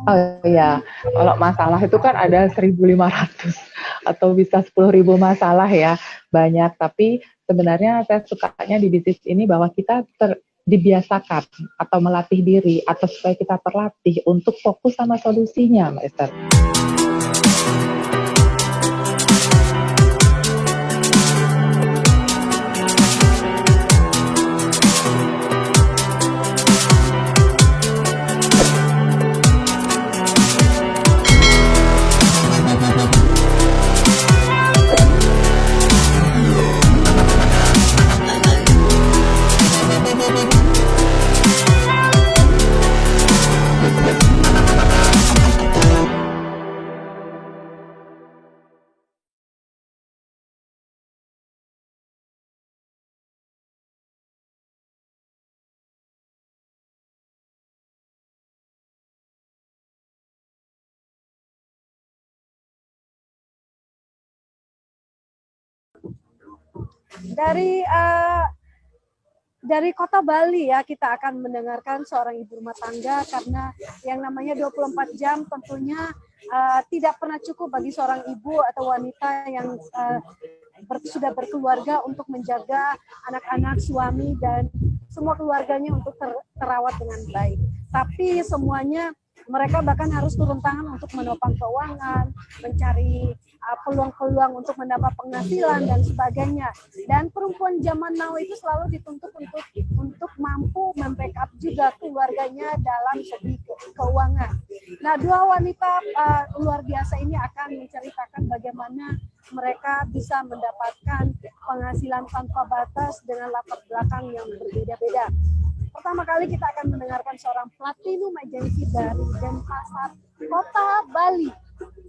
Oh iya, kalau masalah itu kan ada 1.500 atau bisa 10.000 masalah ya, banyak. Tapi sebenarnya saya sukanya di bisnis ini bahwa kita dibiasakan atau melatih diri atau supaya kita terlatih untuk fokus sama solusinya, Mbak Esther. Dari kota Bali ya, kita akan mendengarkan seorang ibu rumah tangga, karena yang namanya 24 jam tentunya tidak pernah cukup bagi seorang ibu atau wanita yang sudah berkeluarga untuk menjaga anak-anak, suami, dan semua keluarganya untuk terawat dengan baik. Tapi semuanya mereka bahkan harus turun tangan untuk menopang keuangan, mencari peluang-peluang untuk mendapat penghasilan dan sebagainya. Dan perempuan zaman now itu selalu dituntut untuk mampu membackup juga keluarganya dalam segi keuangan. Nah, dua wanita luar biasa ini akan menceritakan bagaimana mereka bisa mendapatkan penghasilan tanpa batas dengan latar belakang yang berbeda-beda. Pertama kali kita akan mendengarkan seorang platinum agency dari Denpasar, Kota Bali.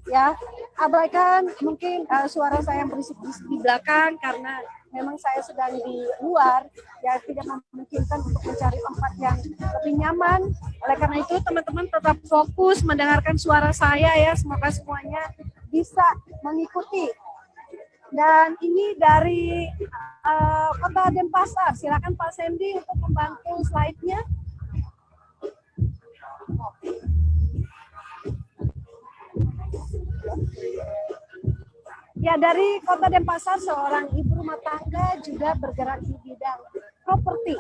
Ya, abaikan mungkin suara saya yang berisik-berisik di belakang karena memang saya sedang di luar, ya tidak memungkinkan untuk mencari tempat yang lebih nyaman. Oleh karena itu teman-teman tetap fokus mendengarkan suara saya ya, semoga semuanya bisa mengikuti. Dan ini dari Kota Denpasar. Silakan Pak Sandy untuk membantu slide-nya. Ya, dari Kota Denpasar, seorang ibu rumah tangga juga bergerak di bidang properti,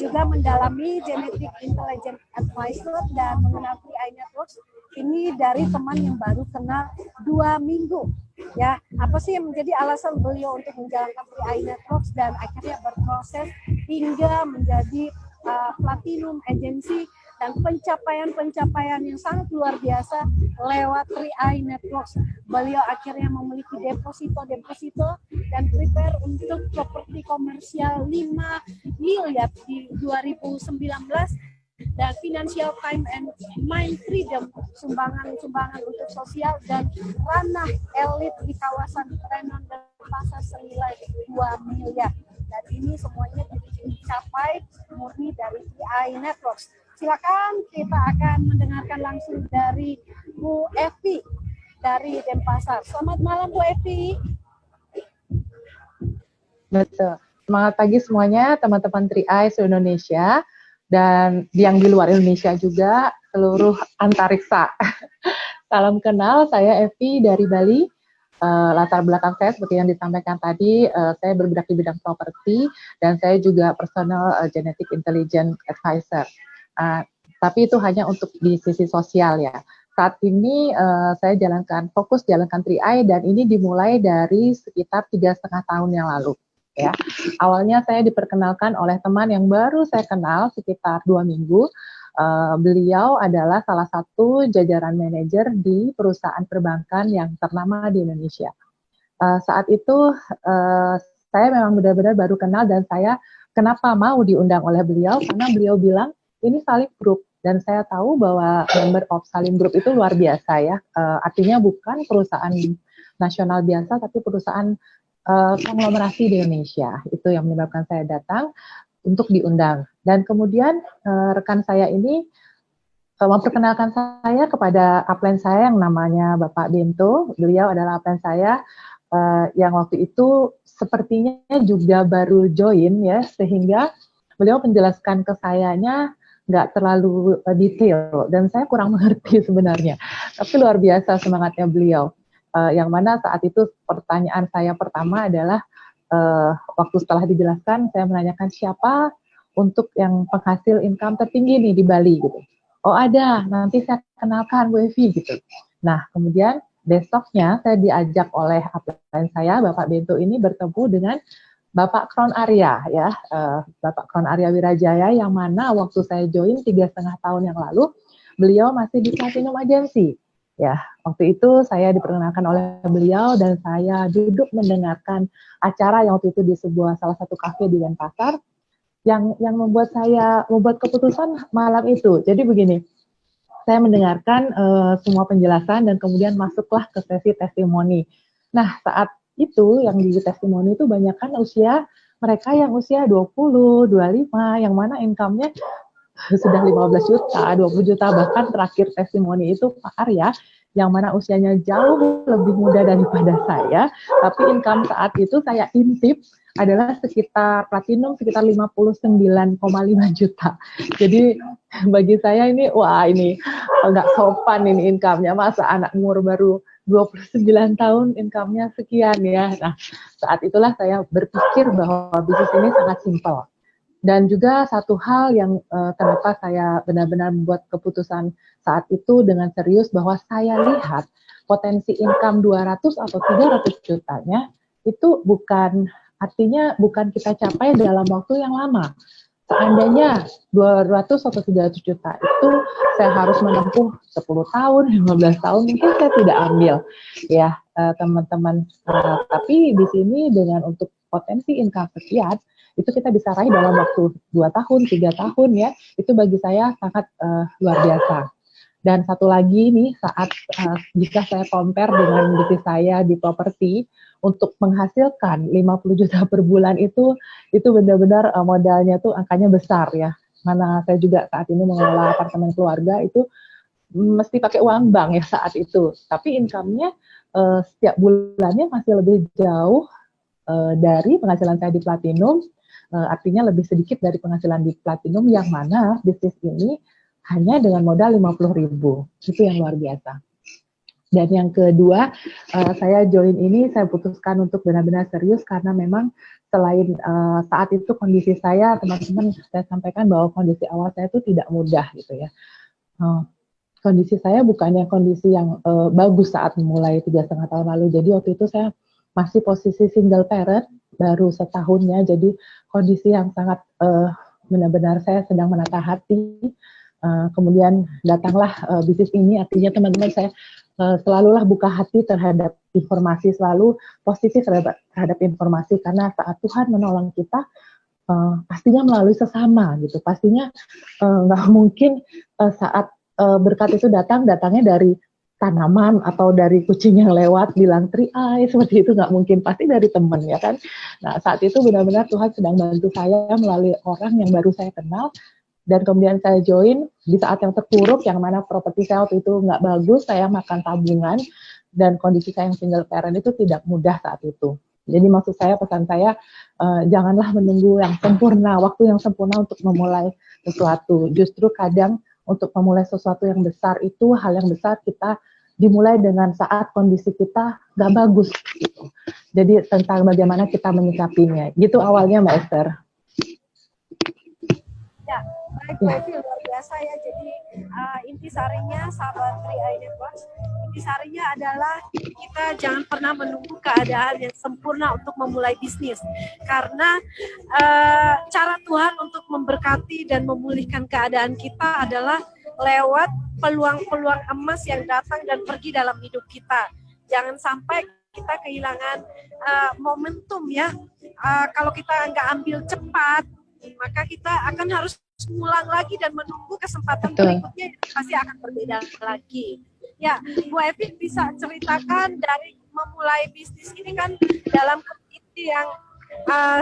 juga mendalami genetic intelligence advisor dan mengenal 3i Networks ini dari teman yang baru kenal 2 minggu. Ya, apa sih yang menjadi alasan beliau untuk menjalankan 3i Networks dan akhirnya berproses hingga menjadi platinum agency dan pencapaian-pencapaian yang sangat luar biasa lewat 3i Networks. Beliau akhirnya memiliki deposito dan prepare untuk properti komersial 5 miliar di 2019 dan financial time and mind freedom, sumbangan untuk sosial dan ranah elit di kawasan Renon dan Pasar senilai 2 miliar. Dan ini semuanya dicapai murni dari 3i Networks. Silakan, kita akan mendengarkan langsung dari Bu Evi dari Denpasar. Selamat malam Bu Evi. Betul. Semangat pagi semuanya teman-teman 3i se-Indonesia dan yang di luar Indonesia juga, seluruh antariksa. Salam kenal, saya Evi dari Bali. Latar belakang saya seperti yang disampaikan tadi, saya bergerak di bidang properti dan saya juga personal genetic intelligence advisor. Tapi itu hanya untuk di sisi sosial ya. Saat ini saya fokus jalankan 3i dan ini dimulai dari sekitar 3,5 tahun yang lalu. Ya, awalnya saya diperkenalkan oleh teman yang baru saya kenal sekitar 2 minggu. Beliau adalah salah satu jajaran manajer di perusahaan perbankan yang ternama di Indonesia. Saat itu saya memang benar-benar baru kenal dan saya kenapa mau diundang oleh beliau, karena beliau bilang ini Salim Group dan saya tahu bahwa member of Salim Group itu luar biasa ya. Artinya bukan perusahaan nasional biasa tapi perusahaan konglomerasi di Indonesia. Itu yang menyebabkan saya datang untuk diundang. Dan kemudian rekan saya ini memperkenalkan saya kepada upline saya yang namanya Bapak Bento. Beliau adalah upline saya yang waktu itu sepertinya juga baru join ya, sehingga beliau menjelaskan ke sayanya nggak terlalu detail dan saya kurang mengerti sebenarnya. Tapi luar biasa semangatnya beliau. Yang mana saat itu pertanyaan saya pertama adalah waktu setelah dijelaskan saya menanyakan siapa untuk yang penghasil income tertinggi nih di Bali gitu. Oh ada, nanti saya kenalkan Bu Evi gitu. Nah kemudian besoknya saya diajak oleh upline saya Bapak Bento ini bertemu dengan Bapak Kron Arya ya, Bapak Kron Arya Wirajaya yang mana waktu saya join 3,5 tahun yang lalu beliau masih di Platinum Agency. Ya, waktu itu saya diperkenalkan oleh beliau dan saya duduk mendengarkan acara yang waktu itu di sebuah salah satu kafe di Denpasar yang membuat saya membuat keputusan malam itu. Jadi begini, saya mendengarkan semua penjelasan dan kemudian masuklah ke sesi testimoni. Nah, saat itu yang di testimoni itu banyak kan mereka yang usia 20, 25, yang mana income-nya sudah 15 juta, 20 juta, bahkan terakhir testimoni itu Pak Arya, yang mana usianya jauh lebih muda daripada saya, tapi income saat itu saya intip adalah sekitar platinum sekitar 59,5 juta. Jadi bagi saya ini, wah ini nggak sopan ini income-nya, masa anak umur baru 29 tahun income-nya sekian ya. Nah, saat itulah saya berpikir bahwa bisnis ini sangat simpel. Dan juga satu hal yang kenapa saya benar-benar membuat keputusan saat itu dengan serius bahwa saya lihat potensi income 200 atau 300 jutanya itu artinya bukan kita capai dalam waktu yang lama. Seandainya 200 atau 300 juta itu saya harus menempuh 10 tahun, 15 tahun, mungkin saya tidak ambil ya teman-teman. Tapi di sini dengan untuk potensi income sekian, itu kita bisa raih dalam waktu 2 tahun, 3 tahun ya, itu bagi saya sangat luar biasa. Dan satu lagi nih, saat jika saya compare dengan bisnis saya di properti, untuk menghasilkan 50 juta per bulan itu benar-benar modalnya tuh angkanya besar ya. Mana saya juga saat ini mengelola apartemen keluarga itu mesti pakai uang bank ya saat itu. Tapi income-nya setiap bulannya masih lebih jauh dari penghasilan saya di Platinum, artinya lebih sedikit dari penghasilan di Platinum yang mana bisnis ini hanya dengan modal 50.000. Itu yang luar biasa. Dan yang kedua, saya join ini, saya putuskan untuk benar-benar serius karena memang selain saat itu kondisi saya, teman-teman saya sampaikan bahwa kondisi awal saya itu tidak mudah gitu ya. Kondisi saya bukannya kondisi yang bagus saat memulai 3,5 tahun lalu. Jadi waktu itu saya masih posisi single parent, baru setahunnya, jadi kondisi yang sangat benar-benar saya sedang menata hati. Kemudian datanglah bisnis ini, artinya teman-teman saya selalulah buka hati terhadap informasi, selalu positif terhadap informasi, karena saat Tuhan menolong kita, pastinya melalui sesama gitu, pastinya nggak mungkin saat berkat itu datangnya dari tanaman atau dari kucing yang lewat bilang tri-eye, seperti itu nggak mungkin, pasti dari teman ya kan. Nah saat itu benar-benar Tuhan sedang bantu saya melalui orang yang baru saya kenal, dan kemudian saya join di saat yang terpuruk, yang mana properti saya waktu itu nggak bagus, saya makan tabungan, dan kondisi saya yang single parent itu tidak mudah saat itu. Jadi maksud saya, pesan saya, janganlah menunggu yang sempurna, waktu yang sempurna untuk memulai sesuatu. Justru kadang untuk memulai sesuatu yang besar itu, hal yang besar kita dimulai dengan saat kondisi kita nggak bagus gitu. Jadi tentang bagaimana kita menyikapinya. Gitu awalnya Mbak Esther. Ya, baik Bu Evi, luar biasa ya. Jadi intisarinya sahabat 3i Networks, intisarinya adalah kita jangan pernah menunggu keadaan yang sempurna untuk memulai bisnis. Karena cara Tuhan untuk memberkati dan memulihkan keadaan kita adalah lewat peluang-peluang emas yang datang dan pergi dalam hidup kita. Jangan sampai kita kehilangan momentum ya. Kalau kita nggak ambil cepat, maka kita akan harus ulang lagi dan menunggu kesempatan berikutnya yang pasti akan berbeda lagi. Ya, Bu Evi bisa ceritakan dari memulai bisnis ini kan dalam kondisi yang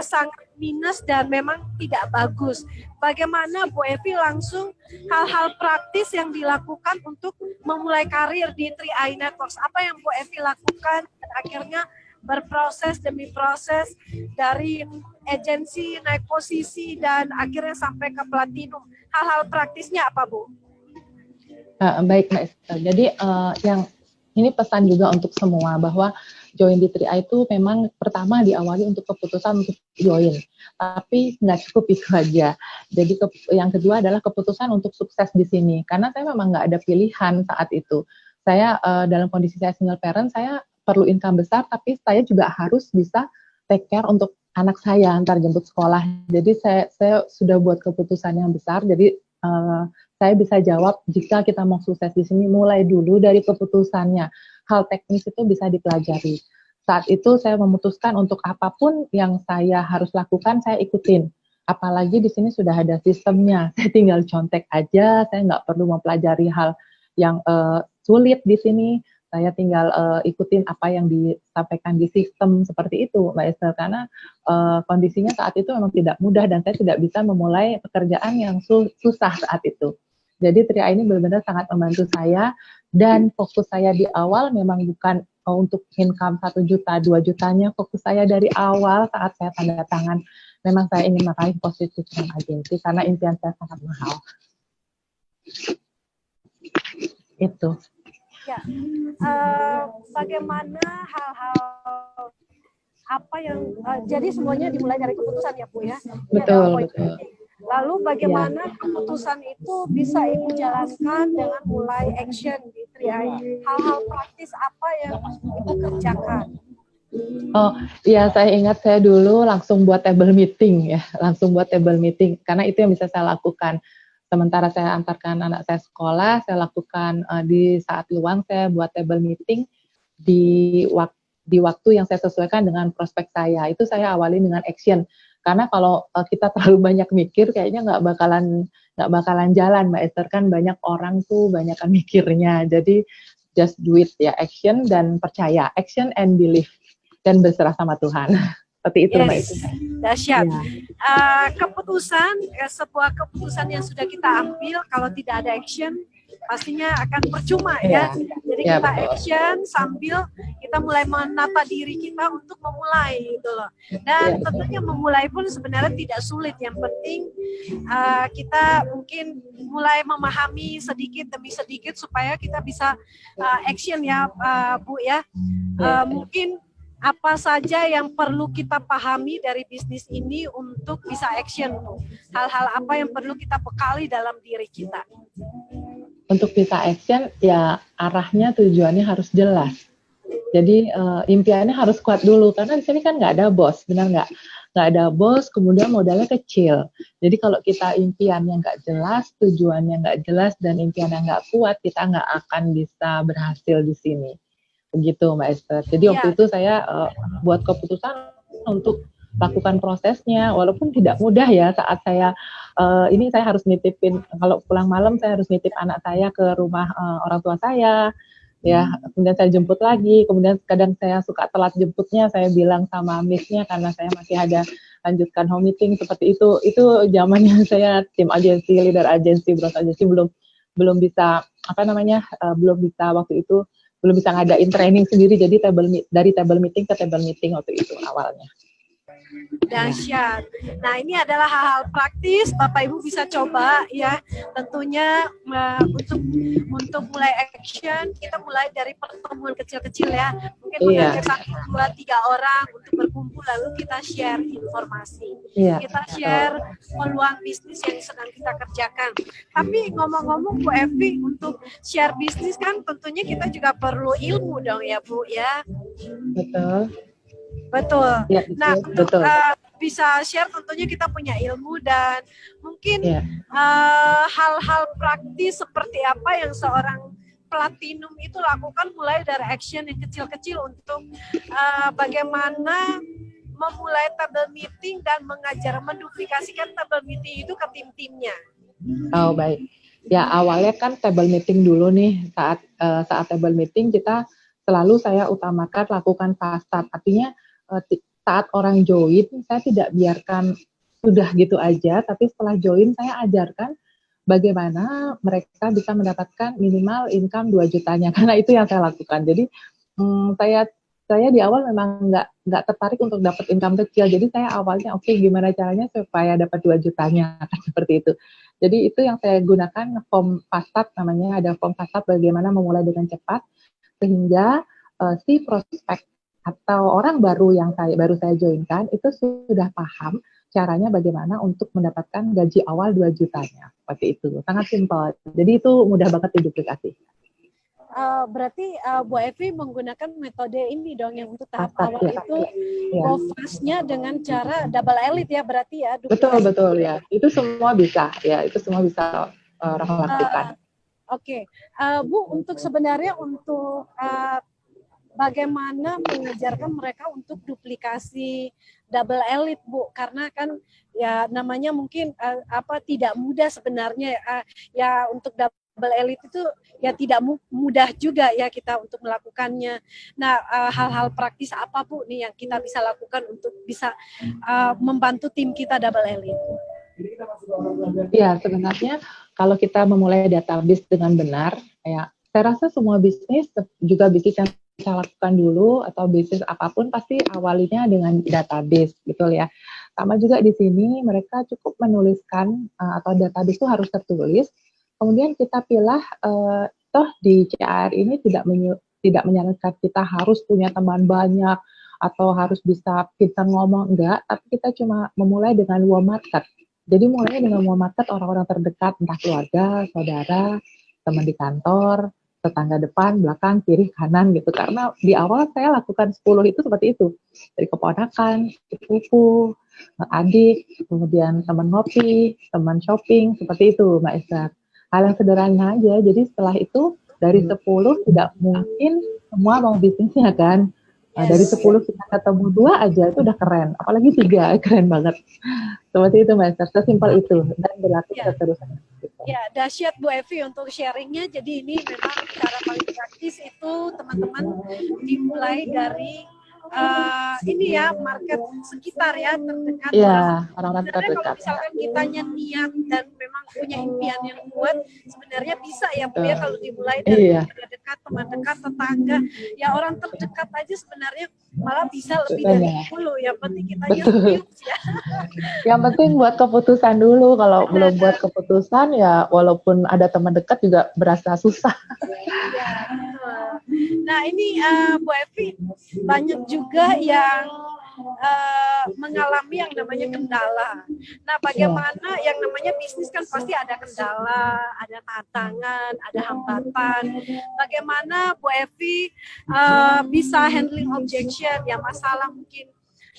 sangat minus dan memang tidak bagus. Bagaimana Bu Evi langsung hal-hal praktis yang dilakukan untuk memulai karir di 3i Networks? Apa yang Bu Evi lakukan dan akhirnya berproses demi proses dari agensi, naik posisi, dan akhirnya sampai ke platinum? Hal-hal praktisnya apa, Bu? Baik, Mbak Esther. Jadi yang ini pesan juga untuk semua bahwa join di 3i itu memang pertama diawali untuk keputusan untuk join, tapi nggak cukup itu aja. Jadi yang kedua adalah keputusan untuk sukses di sini, karena saya memang nggak ada pilihan saat itu. Saya dalam kondisi saya single parent, saya perlu income besar, tapi saya juga harus bisa take care untuk anak saya antar jemput sekolah. Jadi saya sudah buat keputusan yang besar. Jadi saya bisa jawab jika kita mau sukses di sini mulai dulu dari keputusannya. Hal teknis itu bisa dipelajari. Saat itu saya memutuskan untuk apapun yang saya harus lakukan, saya ikutin. Apalagi di sini sudah ada sistemnya. Saya tinggal contek aja, saya nggak perlu mempelajari hal yang sulit di sini. Saya tinggal ikutin apa yang disampaikan di sistem seperti itu, Mbak Esther. Karena kondisinya saat itu memang tidak mudah dan saya tidak bisa memulai pekerjaan yang susah saat itu. Jadi 3i ini benar-benar sangat membantu saya, dan fokus saya di awal memang bukan untuk income 1 juta, 2 jutanya. Fokus saya dari awal saat saya tanda tangan, memang saya ingin meraih positif dengan agensi karena impian saya sangat mahal. Itu. Ya, bagaimana hal-hal apa yang jadi semuanya dimulai dari keputusan ya Bu ya? Betul, betul. Lalu bagaimana keputusan itu bisa Ibu jalankan dengan mulai action di 3i? Hal-hal praktis apa yang Ibu kerjakan? Oh iya, saya ingat saya dulu langsung buat table meeting ya, langsung buat table meeting karena itu yang bisa saya lakukan. Sementara saya antarkan anak saya sekolah, saya lakukan di saat luang saya buat table meeting di waktu yang saya sesuaikan dengan prospek saya. Itu saya awali dengan action. Karena kalau kita terlalu banyak mikir, kayaknya nggak bakalan jalan, Mbak Esther. Kan banyak orang tuh banyak mikirnya. Jadi just do it ya, action dan percaya, action and believe, dan berserah sama Tuhan. Seperti itu, Mbak Esther. Dahsyat. Ya. Sebuah keputusan yang sudah kita ambil, kalau tidak ada action, pastinya akan percuma ya. Jadi kita action sambil kita mulai menata diri kita untuk memulai gitu loh. Dan tentunya memulai pun sebenarnya tidak sulit. Yang penting kita mungkin mulai memahami sedikit demi sedikit supaya kita bisa action ya Bu ya. Mungkin apa saja yang perlu kita pahami dari bisnis ini untuk bisa action? Hal-hal apa yang perlu kita bekali dalam diri kita? Untuk bisa action, ya arahnya, tujuannya harus jelas. Jadi impiannya harus kuat dulu, karena di sini kan nggak ada bos, benar nggak? Nggak ada bos, kemudian modalnya kecil. Jadi kalau kita impiannya nggak jelas, tujuannya nggak jelas, dan impiannya nggak kuat, kita nggak akan bisa berhasil di sini. Begitu Mbak Esther. Jadi waktu itu saya buat keputusan untuk lakukan prosesnya, walaupun tidak mudah ya saat saya ini saya harus nitipin, kalau pulang malam saya harus nitip anak saya ke rumah orang tua saya, ya kemudian saya jemput lagi, kemudian kadang saya suka telat jemputnya, saya bilang sama miss-nya karena saya masih ada lanjutkan home meeting seperti itu zamannya saya tim agensi, leader agensi, bros agensi belum bisa belum bisa waktu itu belum bisa ngadain training sendiri, jadi dari table meeting ke table meeting waktu itu awalnya. Dahsyat. Nah, ini adalah hal-hal praktis Bapak Ibu bisa coba ya. Tentunya untuk mulai action, kita mulai dari pertemuan kecil-kecil ya. Mungkin mengajak 1, 2, 3 orang untuk berkumpul, lalu kita share informasi. Kita share peluang bisnis yang sedang kita kerjakan. Tapi ngomong-ngomong Bu Evi, untuk share bisnis kan tentunya kita juga perlu ilmu dong ya Bu ya. Betul. Ya, nah, untuk bisa share tentunya kita punya ilmu, dan mungkin hal-hal praktis seperti apa yang seorang platinum itu lakukan mulai dari action yang kecil-kecil untuk bagaimana memulai table meeting dan menduplikasikan table meeting itu ke tim-timnya. Oh baik. Ya awalnya kan table meeting dulu nih, saat table meeting kita selalu saya utamakan lakukan fast start, artinya saat orang join, saya tidak biarkan sudah gitu aja, tapi setelah join saya ajarkan bagaimana mereka bisa mendapatkan minimal income 2 jutanya, karena itu yang saya lakukan. Jadi saya saya di awal memang nggak tertarik untuk dapat income kecil. Jadi saya awalnya oke, gimana caranya supaya dapat 2 jutanya seperti itu. Jadi itu yang saya gunakan form FASTAT namanya, ada form FASTAT bagaimana memulai dengan cepat sehingga si prospek atau orang baru yang baru saya joinkan itu sudah paham caranya bagaimana untuk mendapatkan gaji awal 2 jutanya. Seperti itu. Sangat simpel. Jadi itu mudah banget diduplikasi. Berarti Bu Evi menggunakan metode ini dong yang untuk tahap FASTAT, awal itu go fast-nya dengan cara double elite ya berarti ya. Betul ya. Itu semua bisa ya. Itu semua bisa orang lakukan. Oke. Bu, untuk sebenarnya untuk bagaimana mengajarkan mereka untuk duplikasi double elite, Bu, karena kan ya namanya mungkin tidak mudah sebenarnya ya untuk double elite itu ya tidak mudah juga ya kita untuk melakukannya. Nah, hal-hal praktis apa Bu nih yang kita bisa lakukan untuk bisa membantu tim kita double elite? Ya, sebenarnya kalau kita memulai database dengan benar, ya saya rasa semua bisnis, juga bisnis yang saya lakukan dulu atau bisnis apapun pasti awalnya dengan database, betul ya. Sama juga di sini mereka cukup menuliskan atau database itu harus tertulis. Kemudian kita pilih, toh di CR ini tidak menyarankan kita harus punya teman banyak atau harus bisa pintar ngomong, enggak, tapi kita cuma memulai dengan warm market. Jadi mulainya dengan warm market orang-orang terdekat, entah keluarga, saudara, teman di kantor, tetangga depan, belakang, kiri, kanan gitu. Karena di awal saya lakukan 10 itu seperti itu. Dari keponakan, sepupu, adik, kemudian teman ngopi, teman shopping, seperti itu Mbak Esther. Hal yang sederhana aja, jadi setelah itu dari 10 tidak mungkin semua mau bisnisnya kan. Nah, dari 10 kita ketemu 2 aja itu udah keren, apalagi 3, keren banget. Seperti itu Mbak Esther, sesimpel itu dan berlaku seterusnya. Ya, dahsyat Bu Evi untuk sharingnya. Jadi ini memang cara paling praktis itu teman-teman dimulai dari ini ya market sekitar ya terdekat. Iya, orang-orang terdekat. Kalau misalkan kitanya niat dan memang punya impian yang kuat, sebenarnya bisa ya Bu ya kalau dimulai dari dekat, teman dekat, tetangga, ya orang terdekat aja sebenarnya malah bisa lebih dari 10. Yang penting kitanya serius ya. Yang penting buat keputusan dulu. Kalau belum buat keputusan ya walaupun ada teman dekat juga berasa susah. Ya, nah ini Bu Evi banyak juga yang mengalami yang namanya kendala. Nah, bagaimana yang namanya bisnis kan pasti ada kendala, ada tantangan, ada hambatan. Bagaimana Bu Evi bisa handling objection, ya masalah mungkin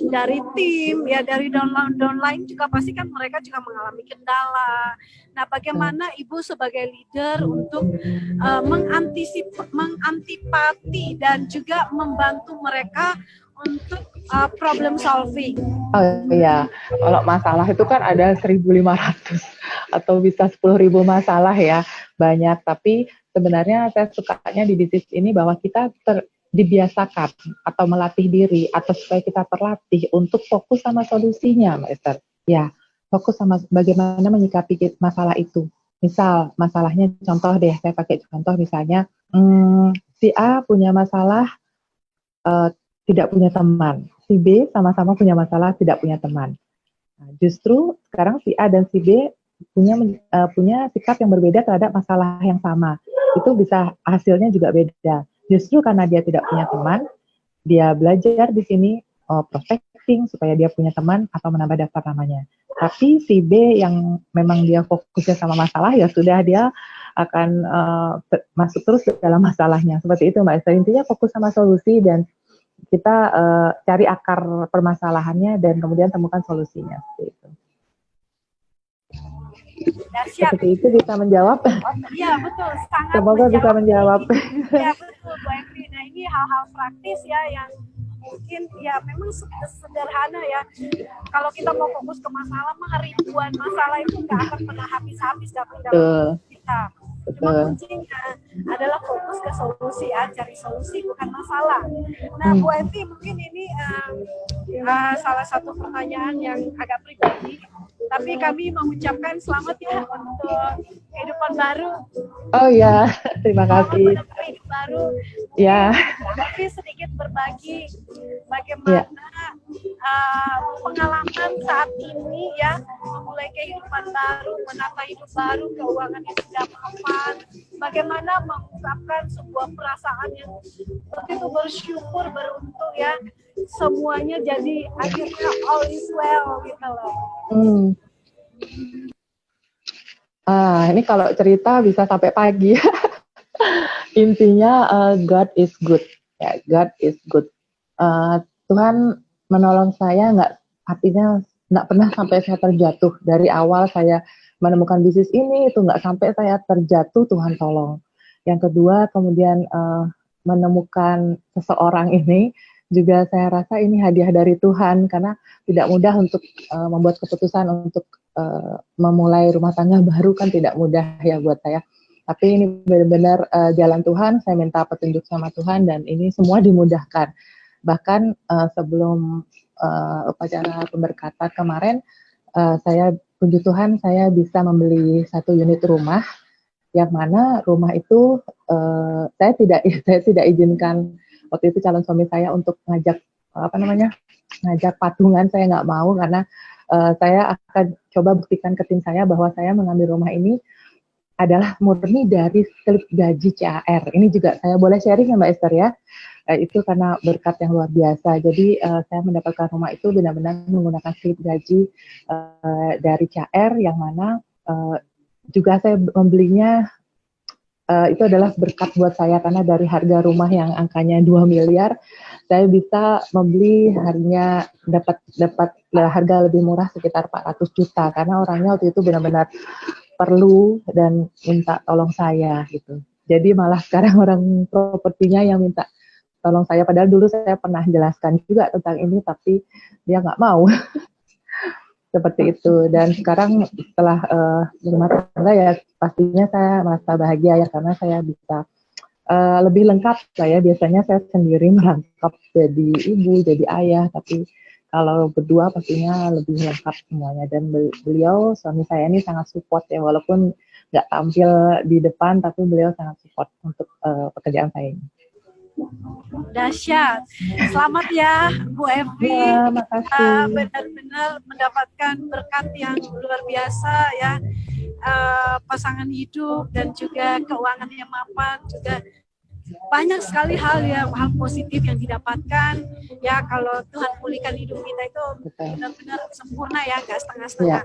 dari tim, ya dari downline juga pasti kan mereka juga mengalami kendala. Nah, bagaimana Ibu sebagai leader untuk mengantipati dan juga membantu mereka untuk problem solving? Oh iya, kalau masalah itu kan ada 1.500 atau bisa 10.000 masalah ya, banyak. Tapi sebenarnya saya sukanya di bisnis ini bahwa kita dibiasakan atau melatih diri atau supaya kita terlatih untuk fokus sama solusinya, Mbak Esther. Ya, fokus sama bagaimana menyikapi masalah itu. Misal masalahnya, contoh deh, saya pakai contoh misalnya, si A punya masalah tidak punya teman, si B sama-sama punya masalah tidak punya teman. Nah, justru sekarang si A dan si B punya sikap yang berbeda terhadap masalah yang sama. Itu bisa hasilnya juga beda. Justru karena dia tidak punya teman, dia belajar di sini prospecting supaya dia punya teman atau menambah daftar namanya. Tapi si B yang memang dia fokusnya sama masalah, ya sudah dia akan masuk terus dalam masalahnya. Seperti itu Mbak Esther. Intinya fokus sama solusi dan kita cari akar permasalahannya dan kemudian temukan solusinya. Seperti itu. Seperti itu bisa menjawab. Iya betul, sangat. Semoga bisa menjawab. Ya betul Bu Evi. Nah ini hal-hal praktis ya yang mungkin ya memang sederhana ya. Kalau kita mau fokus ke masalah mah ribuan masalah itu nggak akan pernah habis-habis dalam kita. Cuma kuncinya adalah fokus ke solusi ya, cari solusi bukan masalah. Nah Bu Evi mungkin ini salah satu pertanyaan yang agak pribadi. Tapi kami mengucapkan selamat ya untuk kehidupan baru. Oh ya, terima Selamat kasih. menempuh hidup baru. Ya, Tapi sedikit berbagi bagaimana pengalaman saat ini ya, memulai kehidupan baru, menata hidup baru, keuangan yang sudah mapan, bagaimana mengungkapkan sebuah perasaan yang begitu bersyukur, beruntung ya, semuanya jadi akhirnya all is well gitu loh. Ini kalau cerita bisa sampai pagi. Intinya God is good, ya, God is good. Tuhan menolong saya, artinya nggak pernah sampai saya terjatuh. Dari awal saya menemukan bisnis ini, itu nggak sampai saya terjatuh, Tuhan tolong. Yang kedua, kemudian menemukan seseorang ini, juga saya rasa ini hadiah dari Tuhan, karena tidak mudah untuk membuat keputusan untuk memulai rumah tangga baru, kan tidak mudah ya buat saya. Tapi ini benar-benar jalan Tuhan, saya minta petunjuk sama Tuhan, dan ini semua dimudahkan. Bahkan sebelum upacara pemberkatan kemarin, saya puji Tuhan saya bisa membeli 1 unit rumah, yang mana rumah itu saya tidak izinkan waktu itu calon suami saya untuk ngajak patungan. Saya nggak mau, karena saya akan coba buktikan ke tim saya bahwa saya mengambil rumah ini adalah murni dari slip gaji CAR. Ini juga saya boleh sharing ya Mbak Esther ya. Itu karena berkat yang luar biasa. Jadi saya mendapatkan rumah itu benar-benar menggunakan slip gaji dari CAR, yang mana juga saya membelinya itu adalah berkat buat saya, karena dari harga rumah yang angkanya 2 miliar, saya bisa membeli harinya dapat harga lebih murah sekitar 400 juta, karena orangnya waktu itu benar-benar perlu dan minta tolong saya gitu. Jadi malah sekarang orang propertinya yang minta tolong saya, padahal dulu saya pernah jelaskan juga tentang ini, tapi dia nggak mau. Seperti itu. Dan sekarang setelah berumah tangga ya pastinya saya merasa bahagia ya, karena saya bisa lebih lengkap. Biasanya saya sendiri merangkap jadi ibu, jadi ayah, tapi kalau berdua pastinya lebih lengkap semuanya. Dan beliau, suami saya ini sangat support ya, walaupun nggak tampil di depan, tapi beliau sangat support untuk pekerjaan saya ini. Dahsyat. Selamat ya Bu Evi. Ya, makasih. Benar-benar mendapatkan berkat yang luar biasa ya. Pasangan hidup dan juga keuangan yang mapan, juga banyak sekali hal positif yang didapatkan ya. Kalau Tuhan pulihkan hidup kita itu benar-benar sempurna ya, nggak setengah-setengah.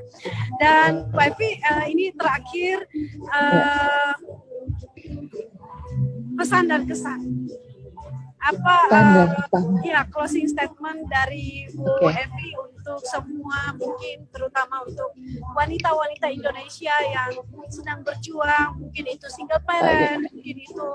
Dan Bu Evi, ini terakhir pesan dan kesan. Closing statement dari Bu Evi untuk semua, mungkin terutama untuk wanita-wanita Indonesia yang sedang berjuang, mungkin itu single parent, mungkin itu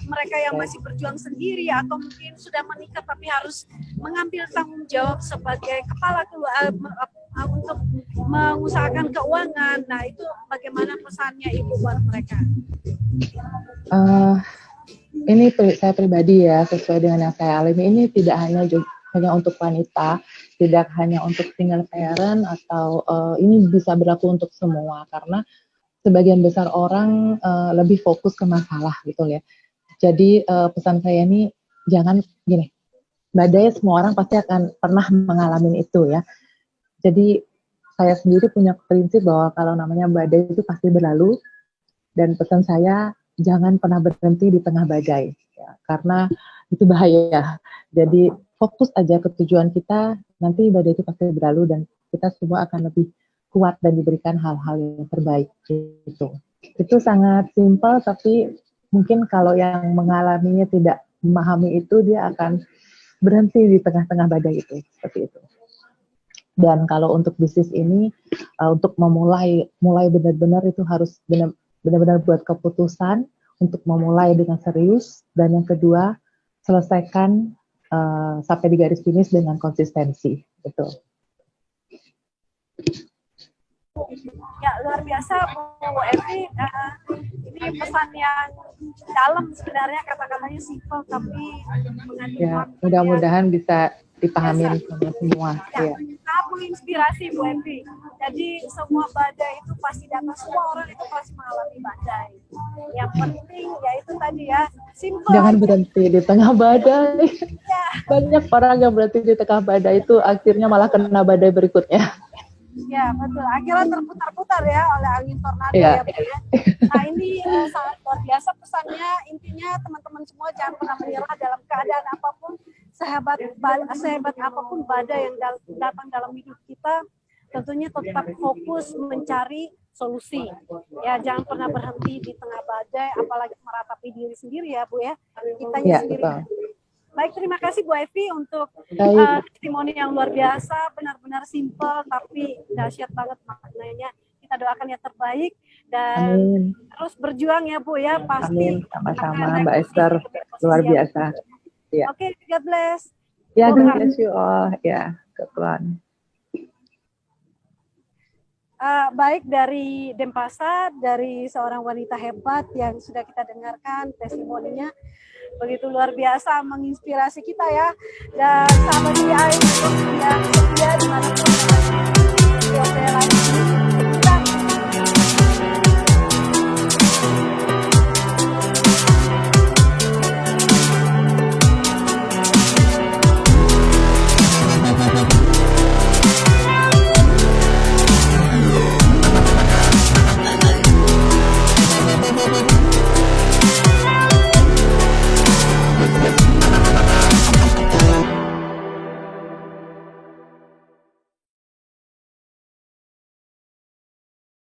mereka yang masih berjuang sendiri, atau mungkin sudah menikah tapi harus mengambil tanggung jawab sebagai kepala keluarga untuk mengusahakan keuangan. Nah, itu bagaimana pesannya Ibu buat mereka? Ini saya pribadi ya, sesuai dengan yang saya alami, ini tidak hanya untuk wanita, tidak hanya untuk single parent, atau ini bisa berlaku untuk semua, karena sebagian besar orang lebih fokus ke masalah gitu ya. Jadi pesan saya ini, jangan gini, badai semua orang pasti akan pernah mengalami itu ya. Jadi saya sendiri punya prinsip bahwa kalau namanya badai itu pasti berlalu, dan pesan saya, jangan pernah berhenti di tengah badai, ya, karena itu bahaya. Jadi fokus aja ke tujuan kita, nanti badai itu pasti berlalu, dan kita semua akan lebih kuat dan diberikan hal-hal yang terbaik. Itu sangat simpel, tapi mungkin kalau yang mengalaminya tidak memahami itu, dia akan berhenti di tengah-tengah badai itu, seperti itu. Dan kalau untuk bisnis ini, untuk mulai benar-benar itu harus benar-benar buat keputusan untuk memulai dengan serius, dan yang kedua, selesaikan sampai di garis finish dengan konsistensi. Betul. Ya, luar biasa Bu Evi. Ini pesan yang dalam sebenarnya, kata-katanya simpel tapi mengandung ya, mudah-mudahan bisa dipahami sama semua. Ya. menginspirasi Bu Evi. Jadi semua badai itu pasti datang, semua orang itu pasti mengalami badai. Yang penting ya itu tadi ya, simple. Jangan berhenti di tengah badai. Ya. Banyak orang yang berhenti di tengah badai itu akhirnya malah kena badai berikutnya. Ya betul, akhirnya terputar-putar ya oleh angin tornado Ya. ya Bu ya. Nah ini sangat luar biasa pesannya, intinya teman-teman semua jangan pernah menyerah dalam keadaan apapun, sehebat apapun badai yang datang dalam hidup kita, tentunya tetap fokus mencari solusi. Ya jangan pernah berhenti di tengah badai, apalagi meratapi diri sendiri ya Bu ya, kitanya Ya, sendiri. betul. Baik, terima kasih Bu Evi untuk testimoni yang luar biasa, benar-benar simpel tapi dahsyat banget maknanya. Kita doakan yang terbaik dan terus berjuang ya Bu ya, pasti. Amin, sama-sama Mbak Esther, luar biasa. Ya. Oke, God bless. Ya, God bless you all. Ya, kebetulan. Baik dari Denpasar, dari seorang wanita hebat yang sudah kita dengarkan testimoninya, begitu luar biasa menginspirasi kita ya, dan sahabat CI yang setia dimanapun